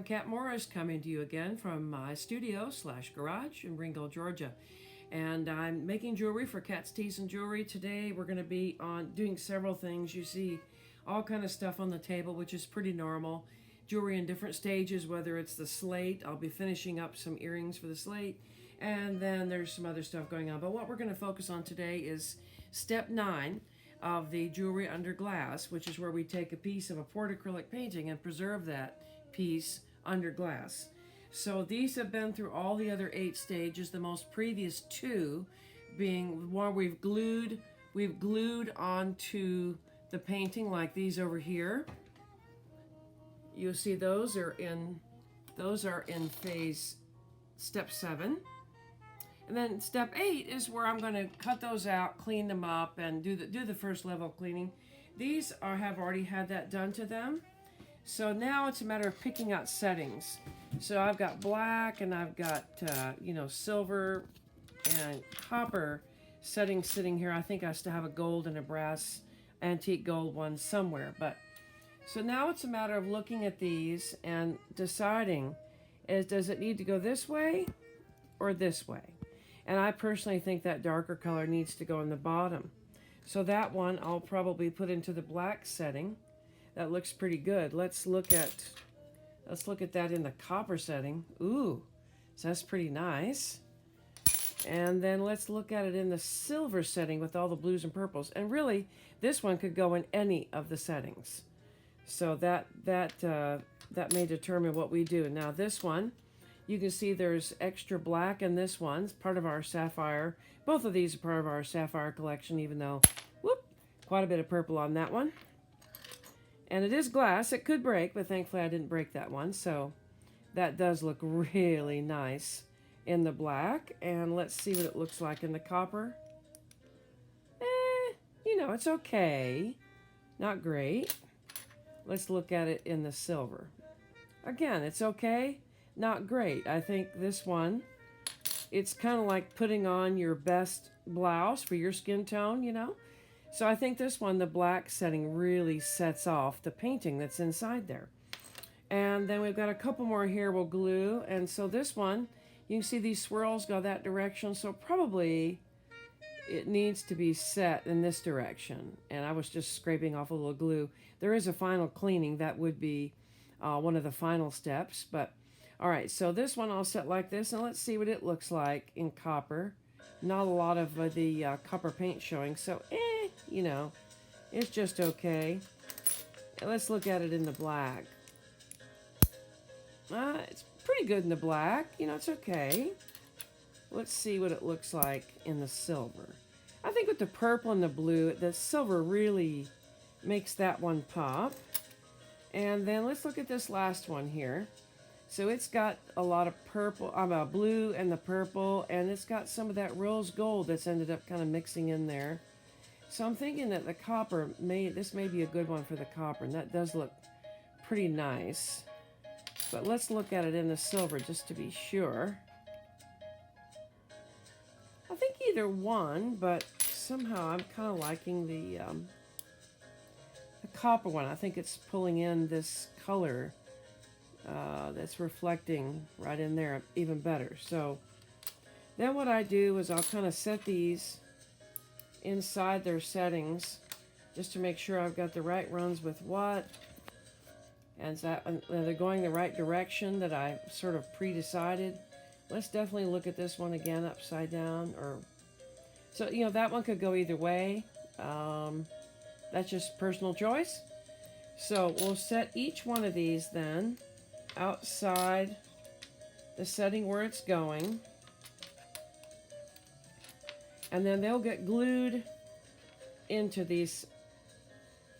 Kat Morris coming to you again from my studio / garage in Ringgold, Georgia. And I'm making jewelry for Kat's Teas and Jewelry. Today we're going to be on doing several things. You see all kind of stuff on the table, which is pretty normal. Jewelry in different stages, whether it's the slate. I'll be finishing up some earrings for the slate. And then there's some other stuff going on. But what we're going to focus on today is step 9 of the jewelry under glass, which is where we take a piece of a poured acrylic painting and preserve that piece under glass. So these have been through all the other 8 stages, the most previous 2 being one we've glued onto the painting, like these over here. You'll see those are in phase step 7. And then step 8 is where I'm going to cut those out, clean them up, and do the first level of cleaning. These have already had that done to them. So now it's a matter of picking out settings. So I've got black and I've got silver and copper settings sitting here. I think I still have a gold and a brass antique gold one somewhere. But so now it's a matter of looking at these and deciding, does it need to go this way or this way? And I personally think that darker color needs to go in the bottom. So that one I'll probably put into the black setting. That looks pretty good. Let's look at that in the copper setting. Ooh, so that's pretty nice. And then let's look at it in the silver setting with all the blues and purples. And really, this one could go in any of the settings. So that may determine what we do. Now this one, you can see there's extra black in this one. It's part of our sapphire. Both of these are part of our sapphire collection, even though, quite a bit of purple on that one. And it is glass. It could break, but thankfully I didn't break that one. So that does look really nice in the black. And let's see what it looks like in the copper. It's okay. Not great. Let's look at it in the silver. Again, it's okay. Not great. I think this one, it's kind of like putting on your best blouse for your skin tone, So I think this one, the black setting, really sets off the painting that's inside there. And then we've got a couple more here we'll glue. And so this one, you can see these swirls go that direction. So probably it needs to be set in this direction. And I was just scraping off a little glue. There is a final cleaning. That would be one of the final steps. But all right, so this one I'll set like this, and let's see what it looks like in copper. Not a lot of the copper paint showing, so it's just okay. And let's look at it in the black. It's pretty good in the black. It's okay. Let's see what it looks like in the silver. I think with the purple and the blue, the silver really makes that one pop. And then let's look at this last one here. So it's got a lot of purple, blue and the purple, and it's got some of that rose gold that's ended up kind of mixing in there. So I'm thinking that the copper, this may be a good one for the copper, and that does look pretty nice. But let's look at it in the silver just to be sure. I think either one, but somehow I'm kind of liking the copper one. I think it's pulling in this color that's reflecting right in there even better. So then what I do is I'll kind of set these inside their settings just to make sure I've got the right runs with what, and they're going the right direction that I sort of pre-decided. Let's definitely look at this one again upside down, so that one could go either way. That's just personal choice. So we'll set each one of these then outside the setting where it's going, and then they'll get glued into this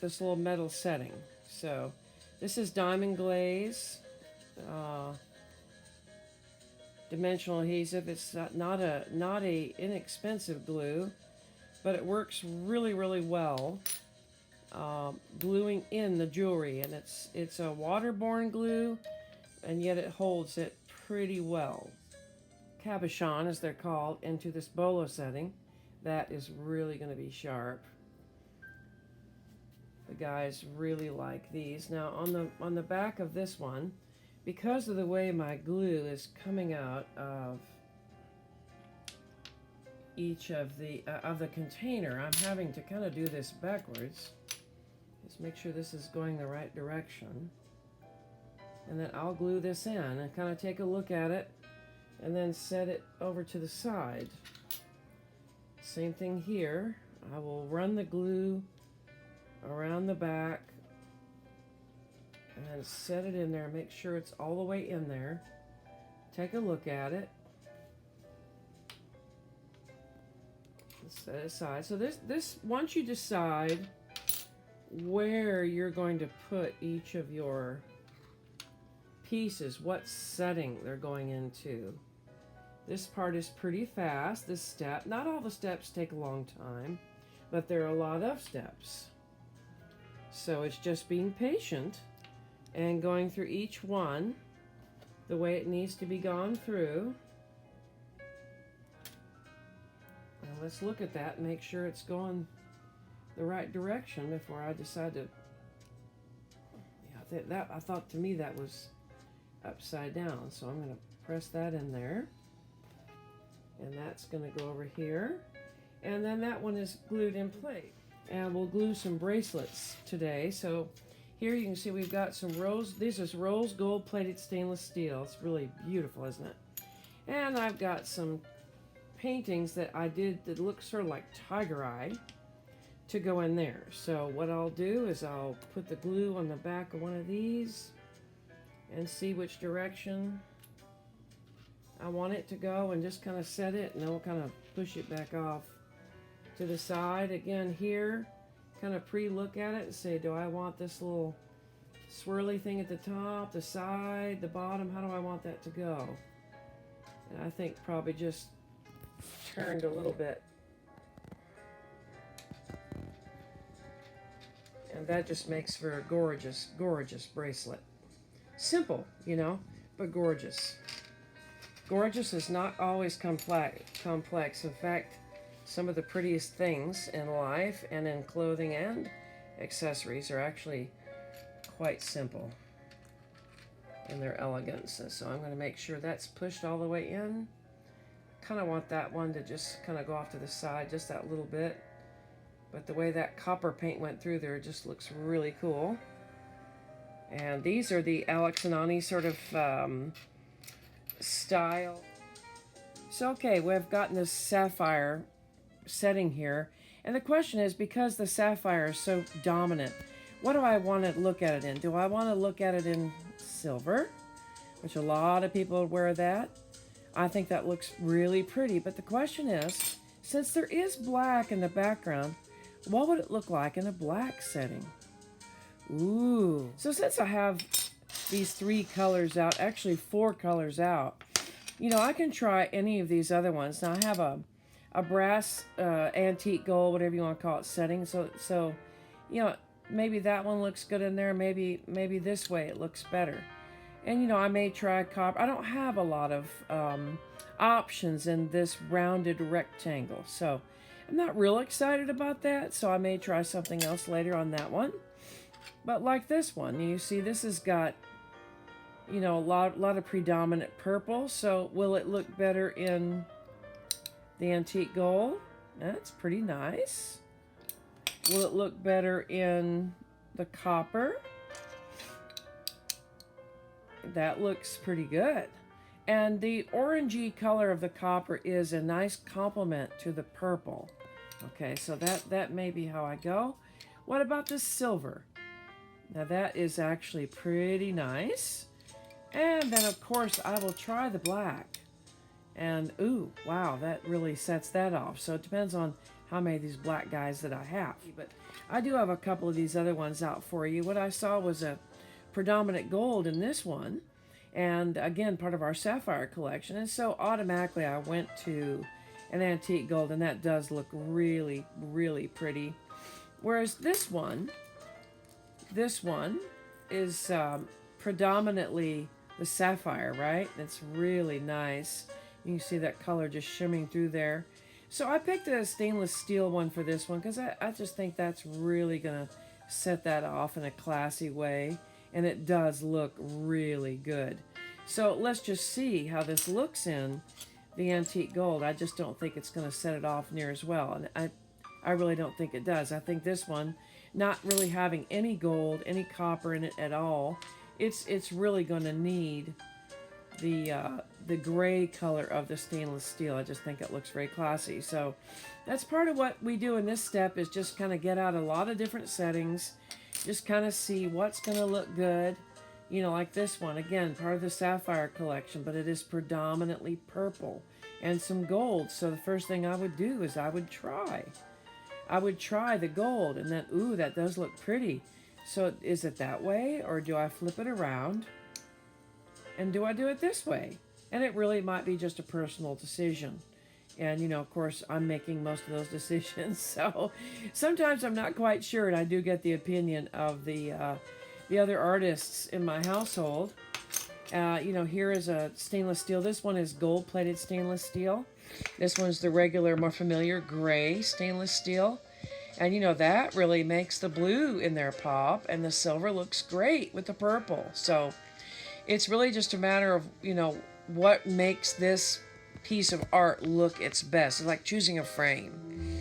little metal setting. So this is diamond glaze, dimensional adhesive. It's not a inexpensive glue, but it works really, really well gluing in the jewelry, and it's a waterborne glue, and yet it holds it pretty well. Cabochon, as they're called, into this bolo setting. That is really going to be sharp. The guys really like these. Now on the back of this one, because of the way my glue is coming out of each of the container, I'm having to kind of do this backwards. Just make sure this is going the right direction. And then I'll glue this in and kind of take a look at it and then set it over to the side. Same thing here. I will run the glue around the back and set it in there. Make sure it's all the way in there. Take a look at it. Set it aside. So this once you decide where you're going to put each of your pieces, what setting they're going into. This part is pretty fast, this step. Not all the steps take a long time, but there are a lot of steps. So it's just being patient and going through each one the way it needs to be gone through. And let's look at that and make sure it's going the right direction before I decide to. Yeah, I thought to me that was upside down, so I'm going to press that in there, and that's going to go over here, and then that one is glued in place. And we'll glue some bracelets today. So here you can see we've got some rose, this is rose gold plated stainless steel. It's really beautiful, isn't it? And I've got some paintings that I did that look sort of like tiger eye to go in there. So what I'll do is I'll put the glue on the back of one of these and see which direction I want it to go, and just kind of set it, and then we'll kind of push it back off to the side. Again here, kind of pre-look at it and say, do I want this little swirly thing at the top, the side, the bottom? How do I want that to go? And I think probably just turned a little bit. And that just makes for a gorgeous, gorgeous bracelet. Simple, you know, but gorgeous. Gorgeous is not always complex. In fact, some of the prettiest things in life and in clothing and accessories are actually quite simple in their elegance. And so I'm going to make sure that's pushed all the way in. Kind of want that one to just kind of go off to the side just that little bit. But the way that copper paint went through there just looks really cool. And these are the Alex and Ani sort of style. So okay, we've gotten this sapphire setting here. And the question is, because the sapphire is so dominant, what do I want to look at it in? Do I want to look at it in silver? Which a lot of people wear that. I think that looks really pretty. But the question is, since there is black in the background, what would it look like in a black setting? Ooh. So since I have these 3 colors out, actually 4 colors out, you know, I can try any of these other ones. Now I have a brass, antique gold, whatever you want to call it, setting. So, you know, maybe that one looks good in there. Maybe this way it looks better. And, you know, I may try copper. I don't have a lot of options in this rounded rectangle. So I'm not real excited about that. So I may try something else later on that one. But like this one, you see this has got, you know, a lot of predominant purple. So will it look better in the antique gold? That's pretty nice. Will it look better in the copper? That looks pretty good. And the orangey color of the copper is a nice complement to the purple. Okay, so that may be how I go. What about the silver? Now that is actually pretty nice. And then of course I will try the black. And ooh, wow, that really sets that off. So it depends on how many of these black guys that I have. But I do have a couple of these other ones out for you. What I saw was a predominant gold in this one. And again, part of our sapphire collection. And so automatically I went to an antique gold, and that does look really, really pretty. Whereas this one is predominantly the sapphire, right? It's really nice. You can see that color just shimmering through there. So I picked a stainless steel one for this one because I just think that's really going to set that off in a classy way. and it does look really good. So let's just see how this looks in the antique gold. I just don't think it's going to set it off near as well, and I really don't think it does. I think this one, not really having any gold, any copper in it at all, it's really going to need the gray color of the stainless steel. I just think it looks very classy. So that's part of what we do in this step, is just kind of get out a lot of different settings, just kind of see what's going to look good. You know, like this one, again, part of the sapphire collection, but it is predominantly purple and some gold. So the first thing I would do is I would try the gold, and then, ooh, that does look pretty. So is it that way, or do I flip it around? And do I do it this way? And it really might be just a personal decision. And, you know, of course, I'm making most of those decisions. So sometimes I'm not quite sure, and I do get the opinion of the other artists in my household. You know, here is a stainless steel. This one is gold-plated stainless steel. This one's the regular, more familiar gray stainless steel. And, you know, that really makes the blue in there pop, and the silver looks great with the purple. So it's really just a matter of, you know, what makes this piece of art look its best. It's like choosing a frame.